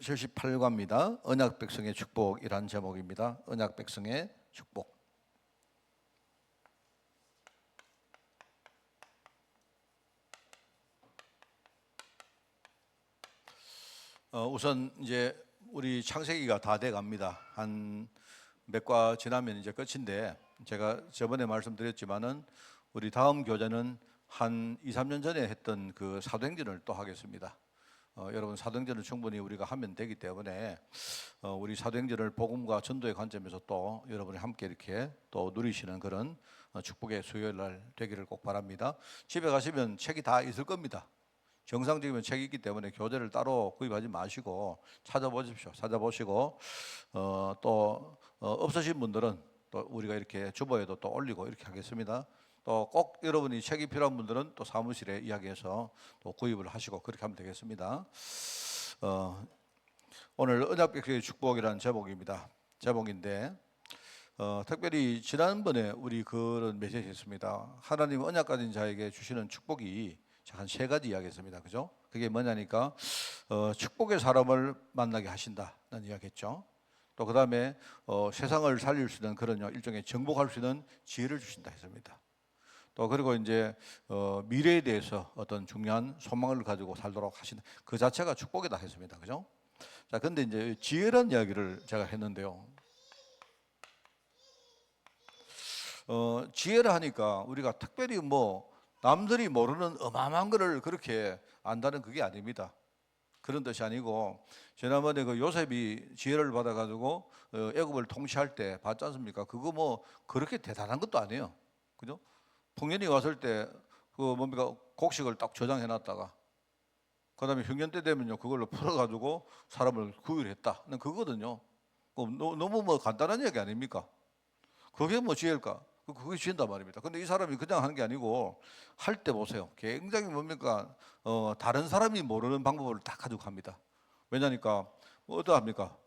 78과입니다. 언약 백성의 축복이란 제목입니다. 언약 백성의 축복. 우선 이제 우리 창세기가 다 돼 갑니다. 한 몇 과 지나면 이제 끝인데, 제가 저번에 말씀드렸지만은 우리 다음 교재는 한 2, 3년 전에 했던 그 사도행전을 또 하겠습니다. 여러분, 사도행전을 충분히 우리가 하면 되기 때문에 우리 사도행전을 복음과 전도의 관점에서 또 여러분이 함께 이렇게 또 누리시는 그런 축복의 수요일 날 되기를 꼭 바랍니다. 집에 가시면 책이 다 있을 겁니다. 정상적이면 책이 있기 때문에 교재를 따로 구입하지 마시고 찾아보십시오. 찾아보시고 또 없으신 분들은 또 우리가 이렇게 주보에도 또 올리고 이렇게 하겠습니다. 또 꼭 여러분이 책이 필요한 분들은 또 사무실에 이야기해서 또 구입을 하시고 그렇게 하면 되겠습니다. 오늘 언약백성의 축복이라는 제목입니다. 제목인데 특별히 지난번에 우리 그런 메시지 했습니다. 하나님 언약 가진 자에게 주시는 축복이 한 세 가지 이야기했습니다. 그죠? 그게 뭐냐니까 축복의 사람을 만나게 하신다는 이야기했죠. 또 그 다음에 세상을 살릴 수 있는 그런 일종의 정복할 수 있는 지혜를 주신다 했습니다. 또 그리고 이제 미래에 대해서 어떤 중요한 소망을 가지고 살도록 하신다. 그 자체가 축복이다 했습니다. 그죠? 자, 근데 이제 지혜란 이야기를 제가 했는데요. 지혜를 하니까 우리가 특별히 뭐 남들이 모르는 어마어마한 거를 그렇게 안다는 그게 아닙니다. 그런 뜻이 아니고, 지난번에 그 요셉이 지혜를 받아가지고 애굽을 통치할 때 봤지 않습니까? 그거 뭐 그렇게 대단한 것도 아니에요. 그죠? 풍년이 왔을 때 그 뭡니까 곡식을 딱 저장해 놨다가 그다음에 흉년 때 되면요 그걸로 풀어가지고 사람을 구휼했다는 그거거든요. 너무 뭐 간단한 얘기 아닙니까? 그게 뭐 지혜일까? 그게 지혜다 말입니다. 근데 이 사람이 그냥 하는 게 아니고 할 때 보세요. 굉장히 뭡니까 다른 사람이 모르는 방법을 다 가지고 갑니다. 왜냐니까 어떠합니까?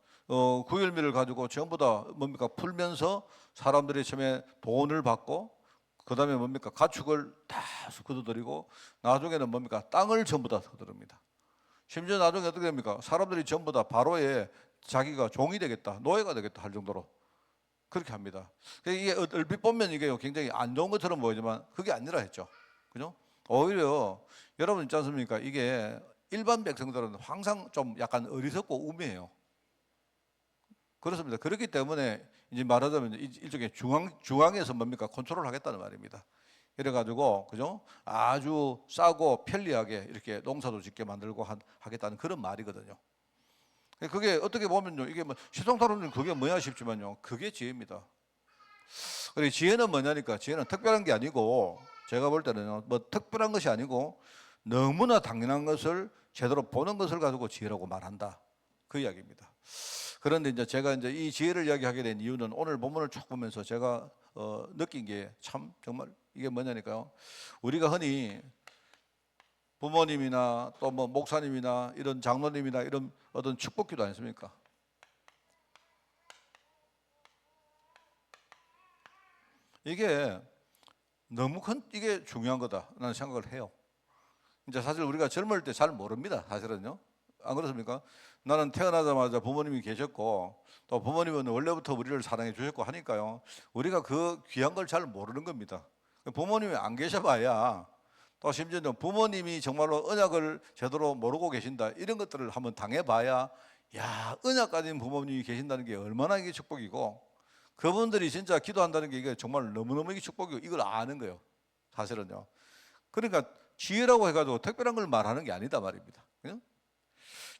구일미를 가지고 전부 다 뭡니까 풀면서 사람들이 처음에 돈을 받고 그 다음에 뭡니까 가축을 다 거둬들이고 나중에는 뭡니까 땅을 전부 다 거두릅니다. 심지어 나중에 어떻게 됩니까? 사람들이 전부 다 바로의 자기가 종이 되겠다, 노예가 되겠다 할 정도로 그렇게 합니다. 이게 얼핏 보면 이게 굉장히 안 좋은 것처럼 보이지만 그게 아니라 했죠. 그죠? 오히려 여러분 있지 않습니까? 이게 일반 백성들은 항상 좀 약간 어리석고 우매해요. 그렇습니다. 그렇기 때문에 이제 말하자면 일종의 중앙에서 뭡니까 컨트롤 하겠다는 말입니다. 이래가지고 그죠? 아주 싸고 편리하게 이렇게 농사도 짓게 만들고 하겠다는 그런 말이거든요. 그게 어떻게 보면요, 이게 뭐 시성타로는 그게 뭐야 싶지만요, 그게 지혜입니다. 그리고 지혜는 뭐냐니까, 지혜는 특별한 게 아니고, 제가 볼 때는 뭐 특별한 것이 아니고 너무나 당연한 것을 제대로 보는 것을 가지고 지혜라고 말한다. 그 이야기입니다. 그런데 이제 제가 이제 이 지혜를 이야기하게 된 이유는 오늘 본문을 쭉 보면서 제가 느낀 게 참 정말 이게 뭐냐니까요. 우리가 흔히 부모님이나 또 뭐 목사님이나 이런 장로님이나 이런 어떤 축복기도 아니십니까? 이게 너무 이게 중요한 거다라는 생각을 해요. 이제 사실 우리가 젊을 때 잘 모릅니다. 사실은요. 안 그렇습니까? 나는 태어나자마자 부모님이 계셨고 또 부모님은 원래부터 우리를 사랑해 주셨고 하니까요. 우리가 그 귀한 걸 잘 모르는 겁니다. 부모님이 안 계셔봐야 또 심지어는 부모님이 정말로 언약을 제대로 모르고 계신다 이런 것들을 한번 당해봐야 야 언약 가진 부모님이 계신다는 게 얼마나 이게 축복이고 그분들이 진짜 기도한다는 게 이게 정말 너무너무 이게 축복이고 이걸 아는 거예요. 사실은요. 그러니까 지혜라고 해가지고 특별한 걸 말하는 게 아니다 말입니다. 그죠?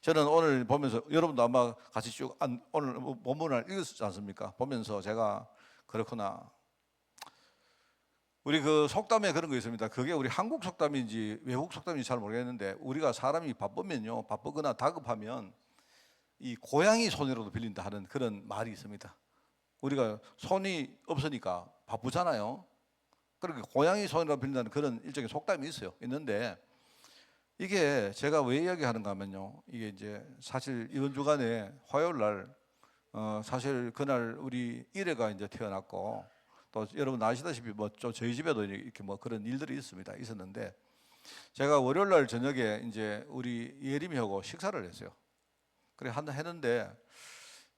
저는 오늘 보면서 여러분도 아마 같이 쭉 오늘 본문을 읽었지 않습니까? 보면서 제가 그렇구나. 우리 그 속담에 그런 거 있습니다. 그게 우리 한국 속담인지 외국 속담인지 잘 모르겠는데 우리가 사람이 바쁘면요, 바쁘거나 다급하면 이 고양이 손이라도 빌린다 하는 그런 말이 있습니다. 우리가 손이 없으니까 바쁘잖아요. 그렇게 고양이 손이라도 빌린다는 그런 일종의 속담이 있는데 이게 제가 왜 이야기하는가 하면요. 이게 이제 사실 이번 주간에 화요일 날 사실 그날 우리 일회가 이제 태어났고 또 여러분 아시다시피 뭐 저희 집에도 이렇게 뭐 그런 일들이 있었는데 제가 월요일 날 저녁에 이제 우리 예림이하고 식사를 했어요. 그래 한다 했는데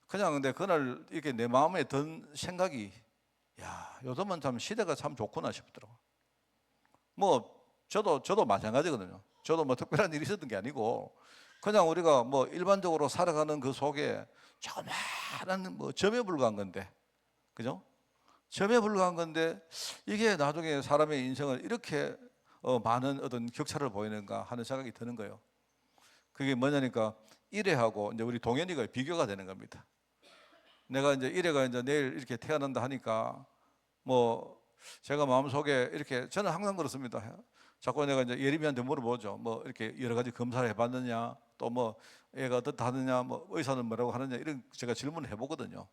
그냥 근데 그날 이렇게 내 마음에 든 생각이 야, 요즘은 참 시대가 참 좋구나 싶더라고. 뭐 저도 마찬가지거든요. 저도 뭐 특별한 일이 있었던 게 아니고 그냥 우리가 뭐 일반적으로 살아가는 그 속에 조그마한 뭐 점에 불과한 건데, 그죠? 점에 불과한 건데 이게 나중에 사람의 인생을 이렇게 많은 어떤 격차를 보이는가 하는 생각이 드는 거예요. 그게 뭐냐니까 일회하고 이제 우리 동현이가 비교가 되는 겁니다. 내가 이제 일회가 이제 내일 이렇게 태어난다 하니까 뭐 제가 마음속에 이렇게 저는 항상 그렇습니다. 자꾸 내가 이제 예림이한테 물어보죠. 뭐 이렇게 여러 가지 검사를 해봤느냐, 또 뭐 애가 어떻다 하느냐, 뭐 의사는 뭐라고 하느냐 이런 제가 질문을 해보거든요.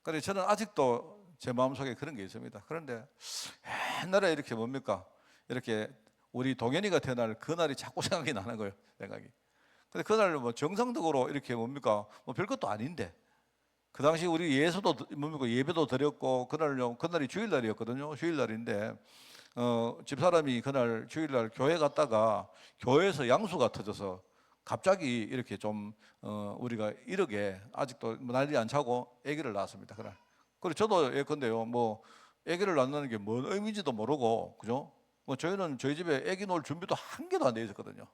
그런데 저는 아직도 제 마음속에 그런 게 있습니다. 그런데 옛날에 이렇게 뭡니까? 이렇게 우리 동현이가 태어날 그날이 자꾸 생각이 나는 거예요. 생각이. 근데 그날 뭐 정상적으로 이렇게 뭡니까? 뭐 별것도 아닌데. 그 당시 우리 예수도 뭡니까? 예배도 드렸고 그날이 주일날이었거든요. 주일날인데 집사람이 그날 주일날 교회 갔다가 교회에서 양수가 터져서 갑자기 이렇게 좀 우리가 이렇게 아직도 난리 안 차고 아기를 낳았습니다. 그날. 그리고 저도 예컨대요. 뭐 아기를 낳는 게 뭔 의미인지도 모르고 그죠? 뭐 저희는 저희 집에 아기 놓을 준비도 한 개도 안 돼 있었거든요.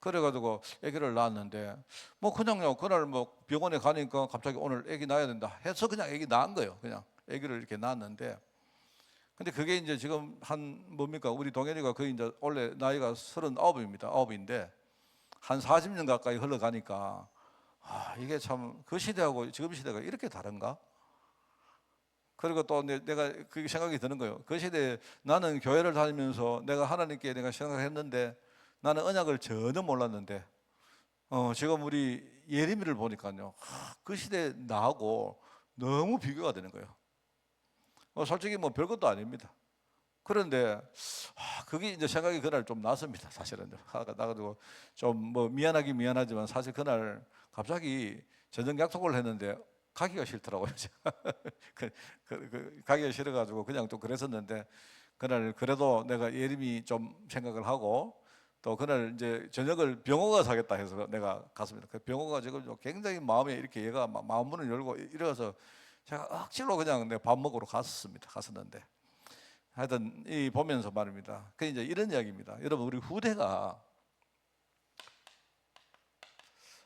그래가지고 아기를 낳았는데 뭐 그냥요 그날 뭐 병원에 가니까 갑자기 오늘 아기 낳아야 된다 해서 그냥 아기 낳은 거예요. 그냥 아기를 이렇게 낳았는데 근데 그게 이제 지금 한 뭡니까 우리 동현이가 거의 이제 원래 나이가 39입니다. 9인데 한 40년 가까이 흘러가니까 아 이게 참 그 시대하고 지금 시대가 이렇게 다른가? 그리고 또 내가 그 생각이 드는 거예요. 그 시대에 나는 교회를 다니면서 내가 하나님께 내가 생각을 했는데 나는 언약을 전혀 몰랐는데 지금 우리 예레미야를 보니까요. 그 시대 나하고 너무 비교가 되는 거예요. 솔직히 뭐 별것도 아닙니다. 그런데 그게 이제 생각이 그날 좀 났습니다. 사실은 나가지고 좀 뭐 미안하긴 미안하지만 사실 그날 갑자기 저녁 약속을 했는데 가기가 싫더라고요. 가기가 싫어가지고 그냥 좀 그랬었는데 그날 그래도 내가 예림이 좀 생각을 하고 또 그날 이제 저녁을 병호가 사겠다 해서 내가 갔습니다. 그 병호가 지금 굉장히 마음에 이렇게 얘가 마음문을 열고 이래서 제가 억지로 그냥 내 밥 먹으러 갔었는데 하여튼 이 보면서 말입니다. 그 이제 이런 이야기입니다. 여러분 우리 후대가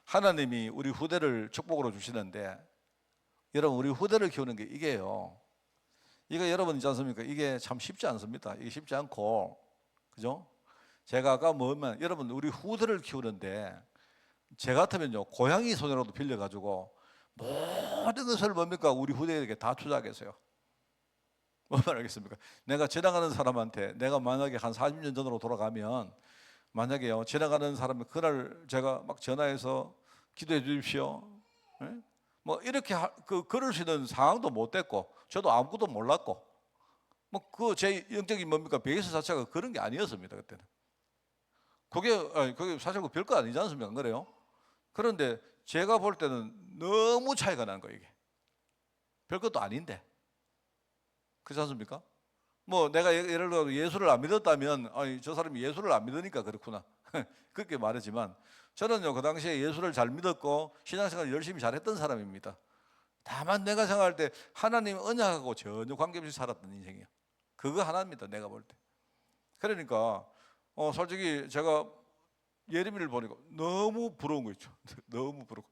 하나님이 우리 후대를 축복으로 주시는데 여러분 우리 후대를 키우는 게 이게요. 이거 여러분 있지 않습니까? 이게 참 쉽지 않습니다. 이게 쉽지 않고 그죠? 제가 아까 뭐면 여러분 우리 후대를 키우는데 제 같으면요 고양이 손이라도 빌려가지고 모든 것을 뭡니까 우리 후대에게 다 투자하겠어요. 뭔 말하겠습니까? 내가 지나가는 사람한테 내가 만약에 한 40년 전으로 돌아가면 만약에요 지나가는 사람이 그날 제가 막 전화해서 기도해 주십시오. 예? 뭐 이렇게 그럴 수 있는 상황도 못 됐고 저도 아무것도 몰랐고 뭐 그 제 영적인 뭡니까 베이스 자체가 그런 게 아니었습니다 그때는. 그게 사실 별거 아니지 않습니까? 안 그래요? 그런데 제가 볼 때는 너무 차이가 나는 거예요 이게. 별것도 아닌데. 그렇지 않습니까? 뭐 내가 예를 들어 예수를 안 믿었다면 아니 저 사람이 예수를 안 믿으니까 그렇구나 그렇게 말하지만 저는요 그 당시에 예수를 잘 믿었고 신앙생활 열심히 잘했던 사람입니다. 다만 내가 생각할 때 하나님 언약하고 전혀 관계없이 살았던 인생이에요. 그거 하나입니다 내가 볼 때. 그러니까 솔직히 제가 예레미야를 보니까 너무 부러운 거 있죠. 너무 부럽고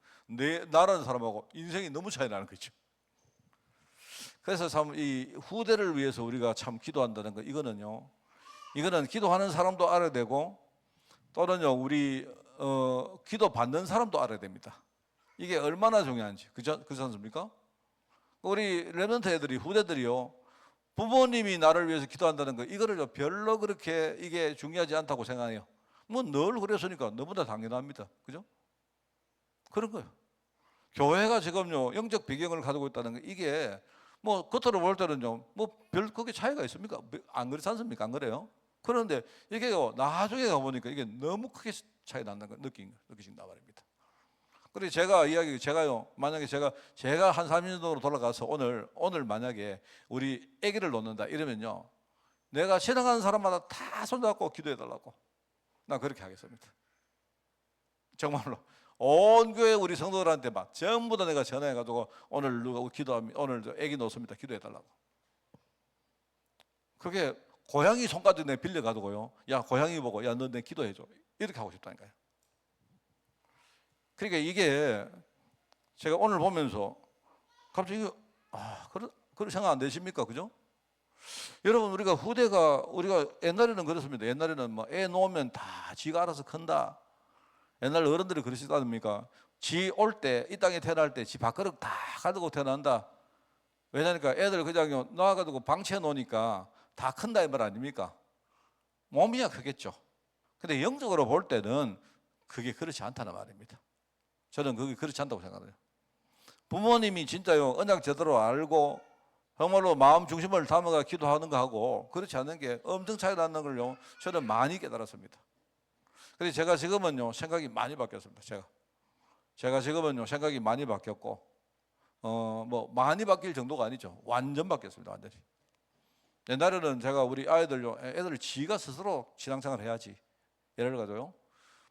나라는 사람하고 인생이 너무 차이 나는 거죠. 그래서 참 이 후대를 위해서 우리가 참 기도한다는 거 이거는 기도하는 사람도 알아야 되고 또는요 우리 기도 받는 사람도 알아야 됩니다. 이게 얼마나 중요한지 그렇지 않습니까? 우리 렘넌트 애들이 후대들이요 부모님이 나를 위해서 기도한다는 거 이거를 별로 그렇게 이게 중요하지 않다고 생각해요. 뭐 늘 그랬으니까 너무나 당연합니다. 그죠? 그런 거예요. 교회가 지금요 영적 배경을 가지고 있다는 거 이게 뭐 겉으로 볼 때는요 뭐 별 그게 차이가 있습니까? 안 그렇지 않습니까? 안 그래요? 그런데 이게요 나중에 가보니까 이게 너무 크게 차이 난다는 걸 느끼신단 말입니다. 그래서 제가요 만약에 제가 한 30년 전으로 돌아가서 오늘 만약에 우리 아기를 놓는다 이러면요 내가 지나가는 사람마다 다 손잡고 기도해 달라고 나 그렇게 하겠습니다. 정말로 온 교회 우리 성도들한테 막 전부 다 내가 전화해가지고 오늘 누가 기도합니다. 오늘 저 애기 놓습니다. 기도해달라고. 그게 고양이 손가락 내 빌려가지고요. 야 고양이 보고 야 너 내 기도해줘. 이렇게 하고 싶다니까요. 그러니까 이게 제가 오늘 보면서 갑자기 그런 생각 안 되십니까? 그죠? 여러분 우리가 우리가 옛날에는 그렇습니다. 옛날에는 뭐 애 놓으면 다 지가 알아서 큰다. 옛날 어른들이 그러시지 않습니까? 지 올 때, 이 땅에 태어날 때 지 밥그릇 다 가지고 태어난다. 왜냐니까 애들 그냥 놓아가지고 방치해 놓으니까 다 큰다 이 말 아닙니까? 몸이야 크겠죠. 근데 영적으로 볼 때는 그게 그렇지 않다는 말입니다. 저는 그게 그렇지 않다고 생각해요. 부모님이 진짜요 언약 제대로 알고 정말로 마음 중심을 담아가 기도하는 거하고 그렇지 않은 게 엄청 차이 나는 걸요 저는 많이 깨달았습니다. 그래서 제가 지금은요 생각이 많이 바뀌었습니다. 제가 지금은요 생각이 많이 바뀌었고 뭐 많이 바뀔 정도가 아니죠. 완전 바뀌었습니다. 완전히. 옛날에는 제가 우리 아이들요 애들 지가 스스로 신앙생활을 해야지. 예를 들어서요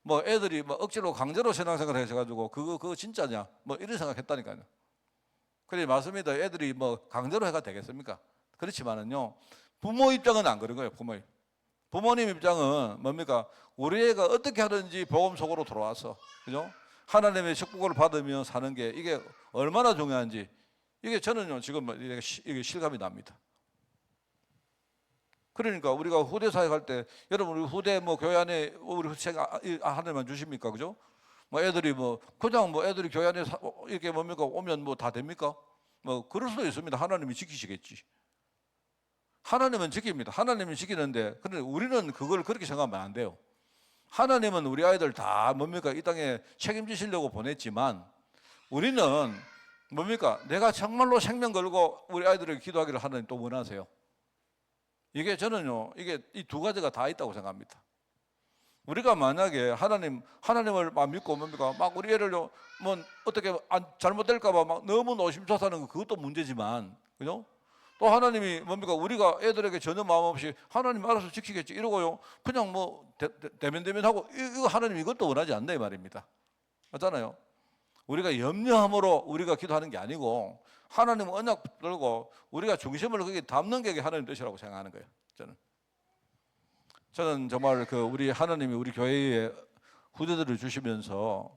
뭐 애들이 뭐 억지로 강제로 신앙생활을 해가지고 그거 진짜냐 뭐 이런 생각했다니까요. 그래 맞습니다. 애들이 뭐 강제로 해가 되겠습니까? 그렇지만은요 부모 입장은 안 그런 거예요. 부모님 입장은 뭡니까? 우리 애가 어떻게 하든지 복음 속으로 들어와서 그죠? 하나님의 축복을 받으며 사는 게 이게 얼마나 중요한지 이게 저는요 지금 이게 실감이 납니다. 그러니까 우리가 후대 사역할 때 여러분 우리 후대 뭐 교회 안에 우리 하나님만 주십니까? 그죠? 뭐 애들이 뭐 그냥 뭐 애들이 교회 안에 이렇게 뭡니까 오면 뭐 다 됩니까? 뭐 그럴 수도 있습니다. 하나님이 지키시겠지. 하나님은 지킵니다. 하나님은 지키는데 근데 우리는 그걸 그렇게 생각하면 안 돼요. 하나님은 우리 아이들 다 뭡니까 이 땅에 책임지시려고 보냈지만 우리는 뭡니까 내가 정말로 생명 걸고 우리 아이들에게 기도하기를 하나님 또 원하세요. 이게 저는요 이게 이 두 가지가 다 있다고 생각합니다. 우리가 만약에 하나님을 막 믿고 뭡니까 막 우리 애를요 뭐 어떻게 잘못될까봐 막 너무 노심초사하는 거 그것도 문제지만 그죠? 또 하나님이 뭡니까 우리가 애들에게 전혀 마음 없이 하나님 알아서 지키겠지 이러고요 그냥 뭐 대면대면하고 이거 하나님 이것도 원하지 않네 이 말입니다. 맞잖아요. 우리가 염려함으로 우리가 기도하는 게 아니고 하나님 언약 들고 우리가 중심을 거기 담는 게 하나님 뜻이라고 생각하는 거예요. 저는 정말 그 우리 하나님이 우리 교회에 후대들을 주시면서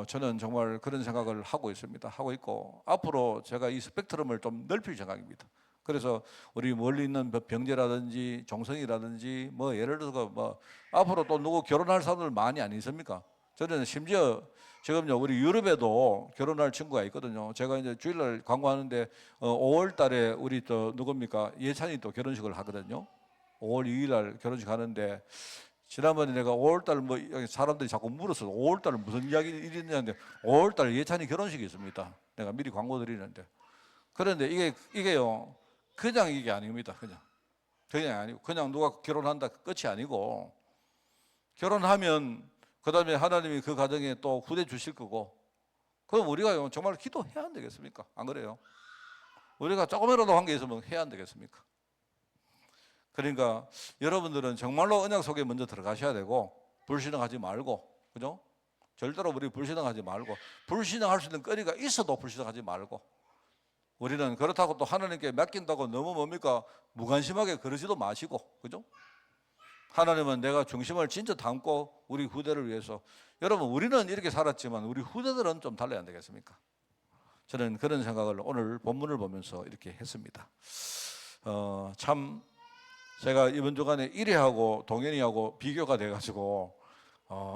저는 정말 그런 생각을 하고 있습니다. 하고 있고 앞으로 제가 이 스펙트럼을 좀 넓힐 생각입니다. 그래서 우리 멀리 있는 병제라든지 종성이라든지 뭐 예를 들어서 뭐 앞으로 또 누구 결혼할 사람들 많이 안 있습니까? 저는 심지어 지금요 우리 유럽에도 결혼할 친구가 있거든요. 제가 이제 주일날 광고하는데 5월 달에 우리 또 누굽니까 예찬이 또 결혼식을 하거든요. 5월 2일 날 결혼식 하는데 지난번에 내가 5월 달 뭐 사람들이 자꾸 물었어. 5월 달에 무슨 일이 있냐는데 5월 달 예찬이 결혼식이 있습니다. 내가 미리 광고 드리는데 그런데 이게요 그냥 이게 아닙니다. 그냥 아니고 그냥 누가 결혼한다 끝이 아니고 결혼하면 그다음에 하나님이 그 가정에 또 후대 주실 거고 그럼 우리가 정말 기도해야 안 되겠습니까? 안 그래요? 우리가 조금이라도 한 게 있으면 해야 안 되겠습니까? 그러니까 여러분들은 정말로 언약 속에 먼저 들어가셔야 되고 불신앙하지 말고 그죠? 절대로 우리 불신앙하지 말고 불신앙할 수 있는 거리가 있어도 불신앙하지 말고 우리는 그렇다고 또 하나님께 맡긴다고 너무 뭡니까 무관심하게 그러지도 마시고 그죠? 하나님은 내가 중심을 진짜 담고 우리 후대를 위해서 여러분 우리는 이렇게 살았지만 우리 후대들은 좀 달라야 안 되겠습니까? 저는 그런 생각을 오늘 본문을 보면서 이렇게 했습니다. 참 제가 이번 주간에 1회하고 동현이하고 비교가 돼가지고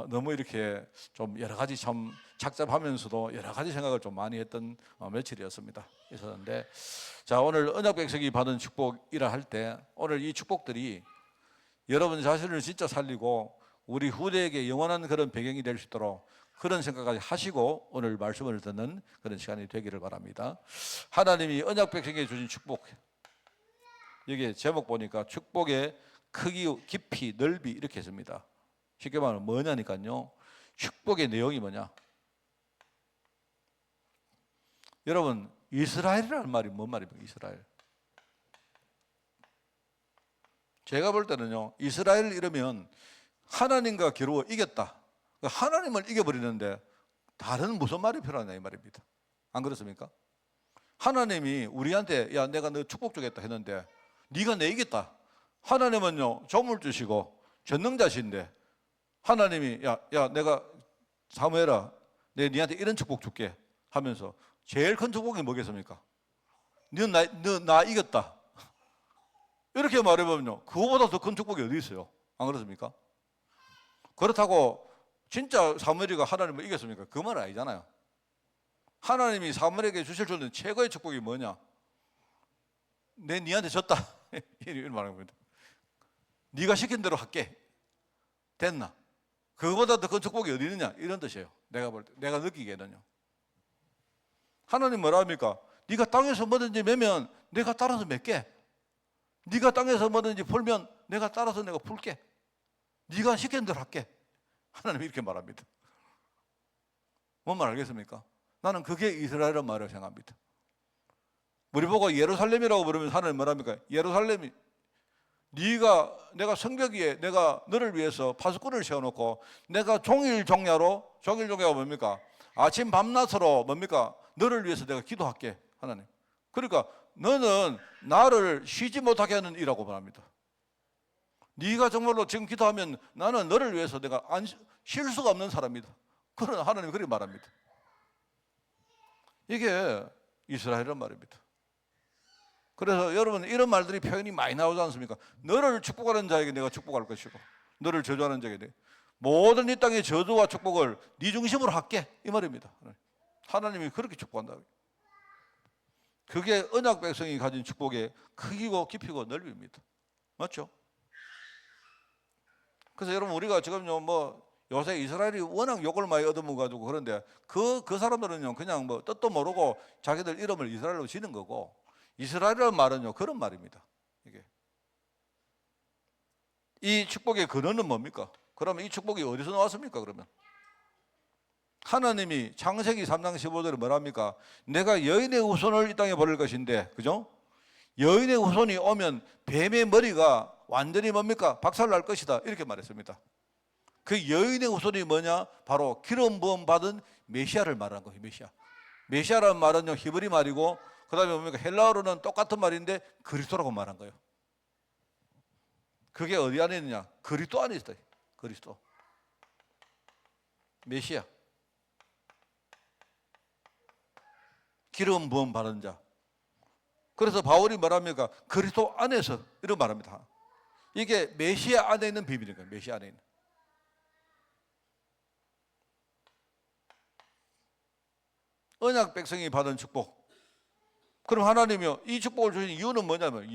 너무 이렇게 좀 여러 가지 참 착잡하면서도 여러 가지 생각을 좀 많이 했던 있었는데 자 오늘 언약 백성이 받은 축복이라 할 때 오늘 이 축복들이 여러분 자신을 진짜 살리고 우리 후대에게 영원한 그런 배경이 될 수 있도록 그런 생각까지 하시고 오늘 말씀을 듣는 그런 시간이 되기를 바랍니다. 하나님이 언약 백성에게 주신 축복 여기 제목 보니까 축복의 크기, 깊이, 넓이 이렇게 했습니다. 쉽게 말하면 뭐냐니까요. 축복의 내용이 뭐냐? 여러분 이스라엘이라는 말이 뭔 말입니까? 이스라엘. 제가 볼 때는요. 이스라엘 이러면 하나님과 겨루어 이겼다. 하나님을 이겨버리는데 다른 무슨 말이 필요하냐 이 말입니다. 안 그렇습니까? 하나님이 우리한테 야 내가 너 축복 주겠다 했는데 네가 내 이겼다. 하나님은요 조물주시고 전능자신데 하나님이 야 내가 사무엘아 내가 니한테 이런 축복 줄게 하면서 제일 큰 축복이 뭐겠습니까? 너 나 이겼다. 이렇게 말해보면요 그거보다 더 큰 축복이 어디 있어요? 안 그렇습니까? 그렇다고 진짜 사무엘이가 하나님을 이겼습니까? 그 말 아니잖아요. 하나님이 사무엘에게 주실 수 있는 최고의 축복이 뭐냐? 내 니한테 졌다. 이런 말하는 겁니다. 네가 시킨 대로 할게. 됐나? 그거보다 더 큰 축복이 어디 있느냐? 이런 뜻이에요. 내가 볼 때, 내가 느끼기에는요. 하나님 뭐라 합니까? 네가 땅에서 뭐든지 매면 내가 따라서 맺게. 네가 땅에서 뭐든지 풀면 내가 따라서 내가 풀게. 네가 시킨 대로 할게. 하나님이 이렇게 말합니다. 뭔 말 알겠습니까? 나는 그게 이스라엘의 말이라고 생각합니다. 우리 보고 예루살렘이라고 부르면 하나님 뭐랍니까? 예루살렘이 내가 성벽 위에 내가 너를 위해서 파수꾼을 세워놓고 내가 종일종야로 종일종야가 뭡니까? 아침 밤낮으로 뭡니까? 너를 위해서 내가 기도할게 하나님. 그러니까 너는 나를 쉬지 못하게 하는 이라고 말합니다. 네가 정말로 지금 기도하면 나는 너를 위해서 내가 쉴 수가 없는 사람이다. 그런 하나님 그렇게 말합니다. 이게 이스라엘의 말입니다. 그래서 여러분 이런 말들이 표현이 많이 나오지 않습니까? 너를 축복하는 자에게 내가 축복할 것이고 너를 저주하는 자에게 모든 이 땅의 저주와 축복을 네 중심으로 할게 이 말입니다. 하나님이 그렇게 축복한다. 그게 언약 백성이 가진 축복의 크기고 깊이고 넓이입니다. 맞죠? 그래서 여러분 우리가 지금요 뭐 요새 이스라엘이 워낙 욕을 많이 얻어먹어가지고 그런데 그 사람들은요 그냥 뭐 뜻도 모르고 자기들 이름을 이스라엘로 지는 거고 이스라엘이라는 말은요 그런 말입니다. 이게 이 축복의 근원은 뭡니까? 그러면 이 축복이 어디서 나왔습니까? 그러면 하나님이 창세기 3장 15절에 뭐랍니까? 내가 여인의 후손을 이 땅에 보낼 것인데 그죠? 여인의 후손이 오면 뱀의 머리가 완전히 뭡니까? 박살날 것이다 이렇게 말했습니다. 그 여인의 후손이 뭐냐? 바로 기름 부음 받은 메시아를 말하는 거예요. 메시아라는 말은요 히브리 말이고 그 다음에 뭡니까? 헬라어로는 똑같은 말인데 그리스도라고 말한 거예요. 그게 어디 안에 있느냐? 그리스도 안에 있어요. 그리스도 메시아 기름 부음 받은 자. 그래서 바울이 말합니까? 그리스도 안에서 이런 말합니다. 이게 메시아 안에 있는 비밀인 거예요. 메시아 안에 있는. 언약 백성이 받은 축복. 그럼 하나님이요 이 축복을 주신 이유는 뭐냐면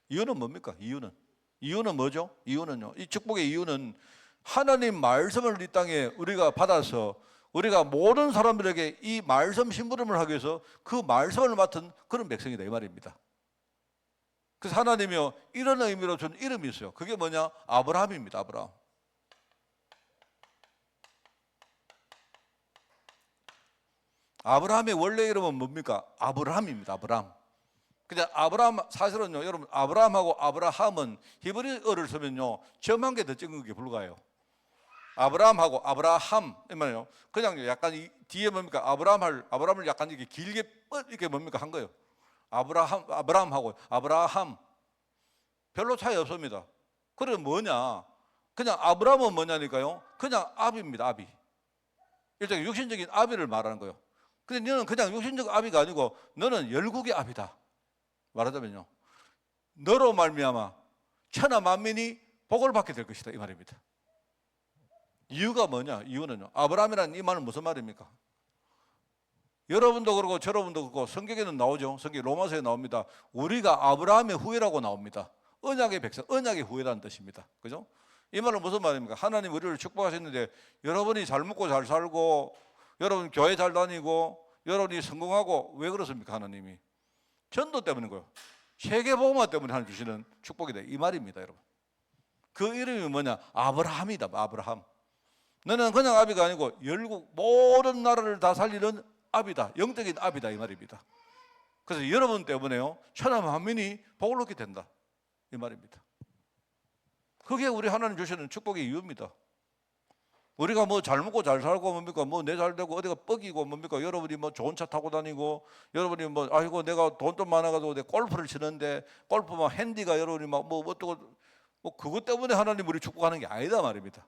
이유는 뭡니까? 이유는 뭐죠? 이유는요 이 축복의 이유는 하나님 말씀을 이 땅에 우리가 받아서 우리가 모든 사람들에게 이 말씀 심부름을 하기 위해서 그 말씀을 맡은 그런 백성이다 이 말입니다. 그래서 하나님이요 이런 의미로 준 이름이 있어요. 그게 뭐냐? 아브라함입니다. 아브라함. 아브라함의 원래 이름은 뭡니까? 아브라함입니다. 아브라함. 그냥 아브라함 사실은요 여러분 아브라함하고 아브라함은 히브리어를 쓰면요 점 한 개 더 찍은 게 불과해요. 아브라함하고 아브라함 이말이요 그냥 약간 이 뒤에 뭡니까? 아브라함을 약간 이렇게 길게 이렇게 뭡니까 한 거예요. 아브라함하고 아브라함 별로 차이 없습니다. 그래 뭐냐? 그냥 아브라함은 뭐냐니까요? 그냥 아비입니다. 아비. 일종의 육신적인 아비를 말하는 거예요. 근데 너는 그냥 육신적 아비가 아니고 너는 열국의 아비다. 말하자면요. 너로 말미암아 천하 만민이 복을 받게 될 것이다 이 말입니다. 이유가 뭐냐? 이유는요. 아브라함이라는 이 말은 무슨 말입니까? 여러분도 그렇고 저러분도 그렇고 성경에는 나오죠. 성경 로마서에 나옵니다. 우리가 아브라함의 후예라고 나옵니다. 언약의 백성, 언약의 후예라는 뜻입니다. 그죠? 이 말은 무슨 말입니까? 하나님 우리를 축복하셨는데 여러분이 잘 먹고 잘 살고 여러분 교회 잘 다니고 여러분이 성공하고 왜 그렇습니까? 하나님이 전도 때문인 거예요. 세계복음화 때문에 하나님 주시는 축복이다 이 말입니다. 여러분 그 이름이 뭐냐? 아브라함이다. 아브라함. 너는 그냥 아비가 아니고 열국 모든 나라를 다 살리는 아비다. 영적인 아비다 이 말입니다. 그래서 여러분 때문에요 천하 만민이 복을 얻게 된다 이 말입니다. 그게 우리 하나님 주시는 축복의 이유입니다. 우리가 뭐 잘 먹고 잘 살고 뭡니까? 뭐 내 잘 되고 어디가 뻑이고 뭡니까? 여러분이 뭐 좋은 차 타고 다니고, 여러분이 뭐 아이고 내가 돈 좀 많아가지고 내 골프를 치는데 골프 막 핸디가 여러분이 막 뭐 어쩌고 뭐 그것 때문에 하나님 우리 축복하는 게 아니다 말입니다.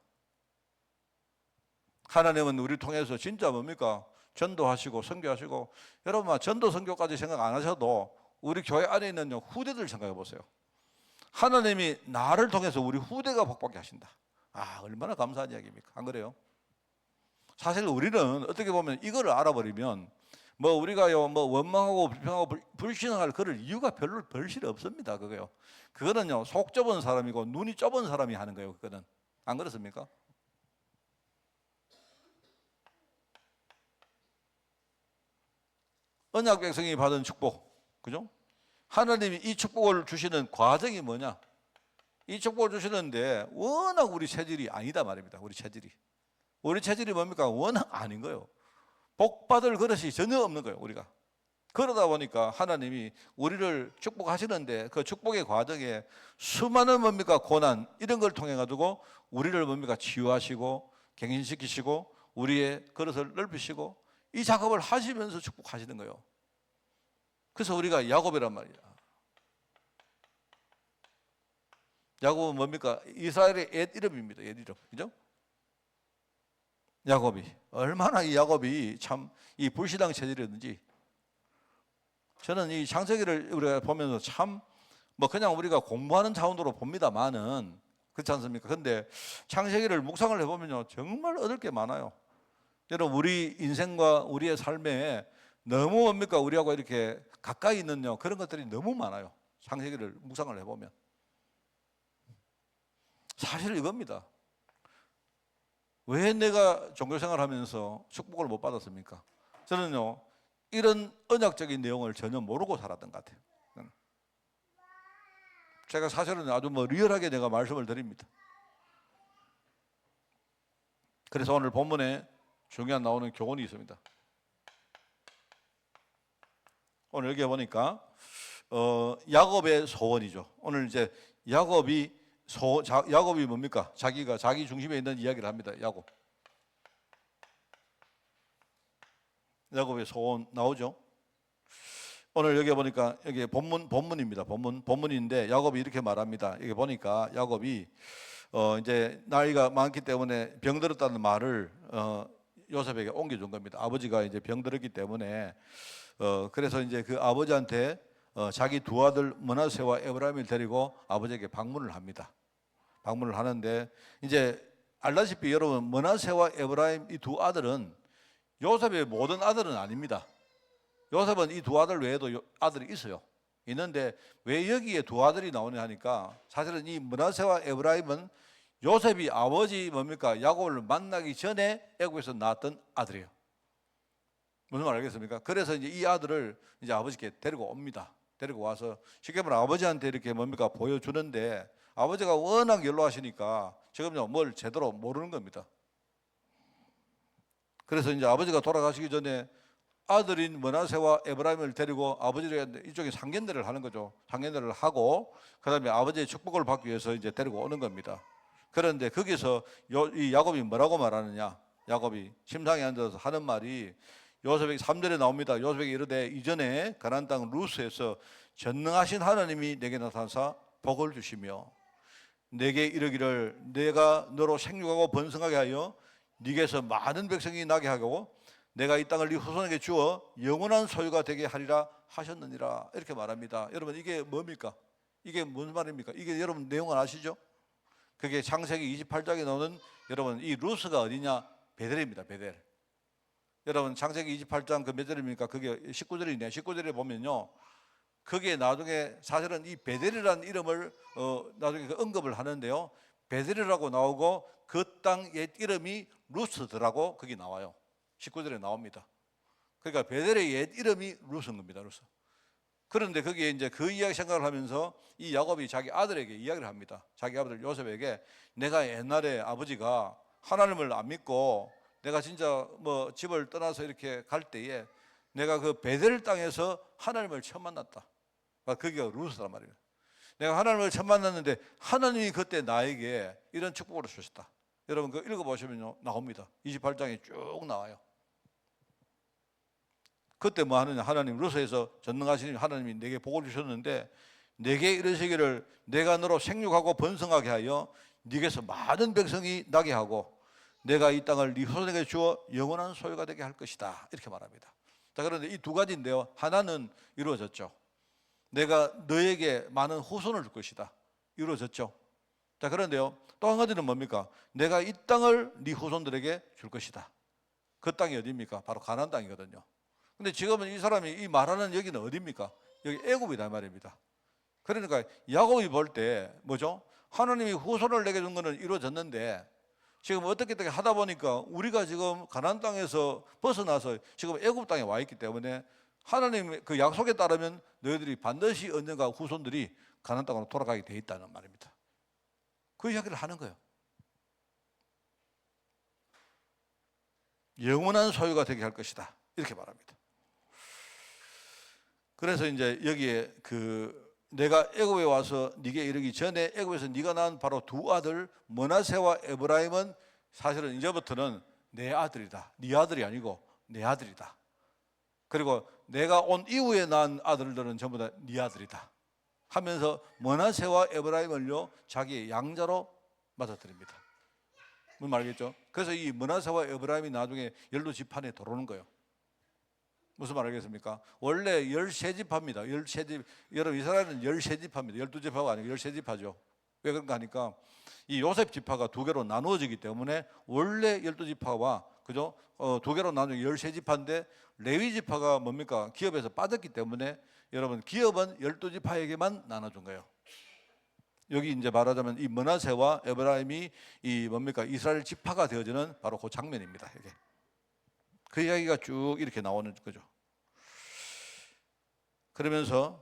하나님은 우리 통해서 진짜 뭡니까? 전도하시고 선교하시고, 여러분 전도 선교까지 생각 안 하셔도 우리 교회 안에 있는 후대들 생각해 보세요. 하나님이 나를 통해서 우리 후대가 복받게 하신다. 아, 얼마나 감사한 이야기입니까? 안 그래요? 사실 우리는 어떻게 보면 이거를 알아버리면 뭐 우리가요 뭐 원망하고 불평하고 불신앙할 그럴 이유가 별로 별실 없습니다. 그거요. 그거는요 속 좁은 사람이고 눈이 좁은 사람이 하는 거예요. 그거는 안 그렇습니까? 언약 백성이 받은 축복, 그죠? 하나님이 이 축복을 주시는 과정이 뭐냐? 이 축복을 주시는데 워낙 우리 체질이 아니다 말입니다. 우리 체질이 뭡니까? 워낙 아닌 거예요. 복 받을 그릇이 전혀 없는 거예요. 우리가. 그러다 보니까 하나님이 우리를 축복하시는데 그 축복의 과정에 수많은 뭡니까? 고난 이런 걸 통해 가지고 우리를 뭡니까? 치유하시고 갱신시키시고 우리의 그릇을 넓히시고 이 작업을 하시면서 축복하시는 거예요. 그래서 우리가 야곱이란 말이야. 야곱은 뭡니까? 이스라엘의 옛 이름입니다. 옛 이름. 그죠? 야곱이. 얼마나 이 야곱이 참 이 불신앙 체질이었는지. 저는 이 창세기를 우리가 보면서 참 뭐 그냥 우리가 공부하는 차원으로 봅니다만은 그렇지 않습니까? 근데 창세기를 묵상을 해보면요. 정말 얻을 게 많아요. 여러분 우리 인생과 우리의 삶에 너무 뭡니까? 우리하고 이렇게 가까이 있는 그런 것들이 너무 많아요. 창세기를 묵상을 해보면. 사실 이겁니다. 왜 내가 종교생활 하면서 축복을 못 받았습니까? 저는요 이런 언약적인 내용을 전혀 모르고 살았던 것 같아요. 제가 사실은 아주 뭐 리얼하게 내가 말씀을 드립니다. 그래서 오늘 본문에 중요한 나오는 교훈이 있습니다. 오늘 여기 보니까 야곱의 소원이죠. 오늘 이제 야곱이 뭡니까? 자기가 자기 중심에 있는 이야기를 합니다. 야곱의 소원 나오죠. 오늘 여기 보니까 여기 본문입니다. 본문인데 야곱이 이렇게 말합니다. 여기 보니까 야곱이 이제 나이가 많기 때문에 병들었다는 말을 요셉에게 옮겨준 겁니다. 아버지가 이제 병들었기 때문에 그래서 이제 그 아버지한테 자기 두 아들 므낫세와 에브라임을 데리고 아버지에게 방문을 합니다. 방문을 하는데 이제 알다시피 여러분 므낫세와 에브라임 이 두 아들은 요셉의 모든 아들은 아닙니다. 요셉은 이 두 아들 외에도 아들이 있어요. 있는데 왜 여기에 두 아들이 나오냐 하니까 사실은 이 므낫세와 에브라임은 요셉이 아버지 뭡니까? 야곱을 만나기 전에 애굽에서 낳았던 아들이에요. 무슨 말 알겠습니까? 그래서 이제 이 아들을 이제 아버지께 데리고 옵니다. 데리고 와서 쉽게 말하면 아버지한테 이렇게 뭡니까? 보여주는데 아버지가 워낙 연로하시니까 지금요 뭘 제대로 모르는 겁니다. 그래서 이제 아버지가 돌아가시기 전에 아들인 므낫세와 에브라임을 데리고 아버지를 이쪽에 상견례를 하는 거죠. 상견례를 하고 그다음에 아버지의 축복을 받기 위해서 이제 데리고 오는 겁니다. 그런데 거기서 이 야곱이 뭐라고 말하느냐? 야곱이 침상에 앉아서 하는 말이 요셉에게 3절에 나옵니다. 요셉에게 이르되 이전에 가나안 땅 루스에서 전능하신 하나님이 내게 나타나사 복을 주시며 내게 이르기를 내가 너로 생육하고 번성하게 하여 네게서 많은 백성이 나게 하고 내가 이 땅을 네 후손에게 주어 영원한 소유가 되게 하리라 하셨느니라 이렇게 말합니다. 여러분 이게 뭡니까? 이게 무슨 말입니까? 이게 여러분 내용을 아시죠? 그게 창세기 28장에 나오는 여러분 이 루스가 어디냐? 베델입니다. 베델. 여러분 창세기 28장 그 몇 절입니까? 그게 19절이네요. 19절에 보면요. 그게 나중에 사실은 이 베델이라는 이름을 나중에 그 언급을 하는데요. 베델이라고 나오고 그 땅 옛 이름이 루스더라고 거기 나와요. 19절에 나옵니다. 그러니까 베델의 옛 이름이 루스인 겁니다. 루스. 그런데 거기에 이제 그 이야기 생각을 하면서 이 야곱이 자기 아들에게 이야기를 합니다. 자기 아들 요셉에게 내가 옛날에 아버지가 하나님을 안 믿고 내가 진짜 뭐 집을 떠나서 이렇게 갈 때에 내가 그 베델 땅에서 하나님을 처음 만났다. 그게 루스란 말이에요. 내가 하나님을 처음 만났는데 하나님이 그때 나에게 이런 축복을 주셨다. 여러분 그 읽어보시면요 나옵니다. 28장에 쭉 나와요. 그때 뭐 하느냐, 하나님 루스에서 전능하신 하나님이 내게 복을 주셨는데 내게 이르시기를 내가 너로 생육하고 번성하게 하여 네게서 많은 백성이 나게 하고 내가 이 땅을 네 후손에게 주어 영원한 소유가 되게 할 것이다, 이렇게 말합니다. 자, 그런데 이 두 가지인데요, 하나는 이루어졌죠. 내가 너에게 많은 후손을 줄 것이다, 이루어졌죠. 자, 그런데요 또 한 가지는 뭡니까? 내가 이 땅을 네 후손들에게 줄 것이다. 그 땅이 어디입니까? 바로 가나안 땅이거든요. 근데 지금은 이 사람이 이 말하는 여기는 어디입니까? 여기 애굽이다 말입니다. 그러니까 야곱이 볼 때 뭐죠? 하나님이 후손을 내게 준 거는 이루어졌는데 지금 어떻게 하다 보니까 우리가 지금 가나안 땅에서 벗어나서 지금 애굽 땅에 와 있기 때문에 하나님의 그 약속에 따르면 너희들이 반드시 언젠가 후손들이 가나안 땅으로 돌아가게 돼 있다는 말입니다. 그 이야기를 하는 거예요. 영원한 소유가 되게 할 것이다, 이렇게 말합니다. 그래서 이제 여기에 내가 애굽에 와서 네게 이르기 전에 애굽에서 네가 낳은 바로 두 아들 므낫세와 에브라임은 사실은 이제부터는 내 아들이다. 네 아들이 아니고 내 아들이다. 그리고 내가 온 이후에 낳은 아들들은 전부 다 네 아들이다 하면서 므낫세와 에브라임을요 자기의 양자로 맞아들입니다. 무슨 말이겠죠? 그래서 이 므낫세와 에브라임이 나중에 12지판에 들어오는 거예요. 무슨 말 알겠습니까? 원래 13지파입니다. 13집. 여러분 이스라엘은 13지파입니다. 12지파가 아니고 13지파죠. 왜 그런가 하니까 이 요셉 지파가 두 개로 나누어지기 때문에 원래 12지파와 그죠? 두 개로 나누어 13지파인데 레위 지파가 뭡니까? 기업에서 빠졌기 때문에 여러분 기업은 12지파에게만 나눠준 거예요. 여기 이제 말하자면 이 므낫세와 에브라임이 이 뭡니까? 이스라엘 지파가 되어지는 바로 그 장면입니다. 이게. 그 이야기가 쭉 이렇게 나오는 거죠. 그러면서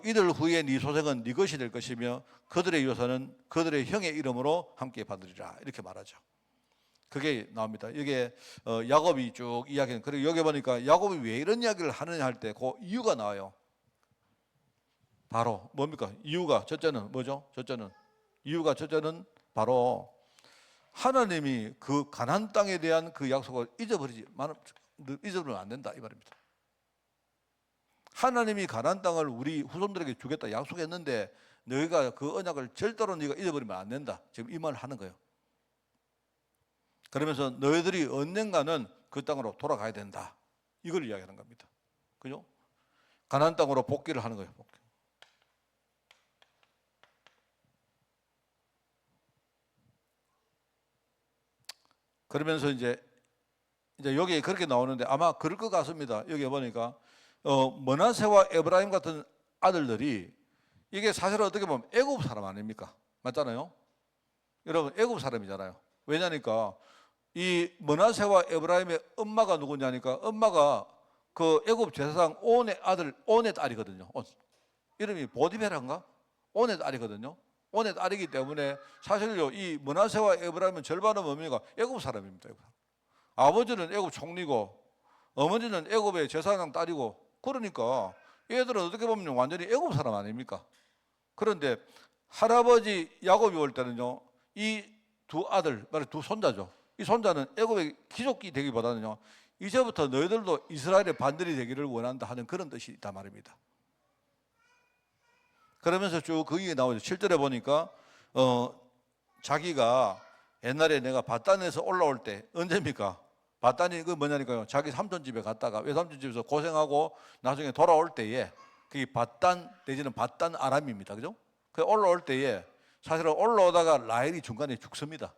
이들 후에 네 소생은 네 것이 될 것이며 그들의 유산은 그들의 형의 이름으로 함께 받으리라, 이렇게 말하죠. 그게 나옵니다. 이게 야곱이 쭉 이야기는. 그리고 여기 보니까 야곱이 왜 이런 이야기를 하느냐 할 때 그 이유가 나와요. 바로 뭡니까? 이유가 첫째는 뭐죠? 첫째는 바로 하나님이 그 가나안 땅에 대한 그 약속을 잊어버리면 안 된다, 이 말입니다. 하나님이 가나안 땅을 우리 후손들에게 주겠다 약속했는데 너희가 그 언약을 절대로 네가 잊어버리면 안 된다, 지금 이 말을 하는 거예요. 그러면서 너희들이 언젠가는 그 땅으로 돌아가야 된다, 이걸 이야기하는 겁니다. 그죠? 가나안 땅으로 복귀를 하는 거예요. 복귀. 그러면서 이제 여기 그렇게 나오는데 아마 그럴 것 같습니다. 여기 보니까 므낫세와 에브라임 같은 아들들이 이게 사실 어떻게 보면 애굽 사람 아닙니까? 맞잖아요. 여러분 애굽 사람이잖아요. 왜냐니까 이 므낫세와 에브라임의 엄마가 누구냐니까 엄마가 그 애굽 제사장 온의 아들, 온의 딸이거든요. 이름이 보디베라인가? 온의 딸이거든요. 온의 딸이기 때문에 사실요 이 므낫세와 에브라임은 절반은 뭡니까? 애굽 사람입니다. 아버지는 애굽 총리고 어머니는 애굽의 제사장 딸이고, 그러니까 얘들은 어떻게 보면 완전히 애굽 사람 아닙니까? 그런데 할아버지 야곱이 올 때는요 이 두 아들, 말해 두 손자죠. 이 손자는 애굽의 귀족이 되기보다는요 이제부터 너희들도 이스라엘의 반들이 되기를 원한다 하는 그런 뜻이 있단 말입니다. 그러면서 쭉 거기에 나오죠. 7절에 보니까 자기가 옛날에 내가 바단에서 올라올 때 언제입니까? 바단이 그 뭐냐니까요. 자기 삼촌 집에 갔다가 외삼촌 집에서 고생하고 나중에 돌아올 때에 그게 바단 내지는 바단 아람입니다. 그죠? 그 올라올 때에 사실은 올라오다가 라헬이 중간에 죽습니다.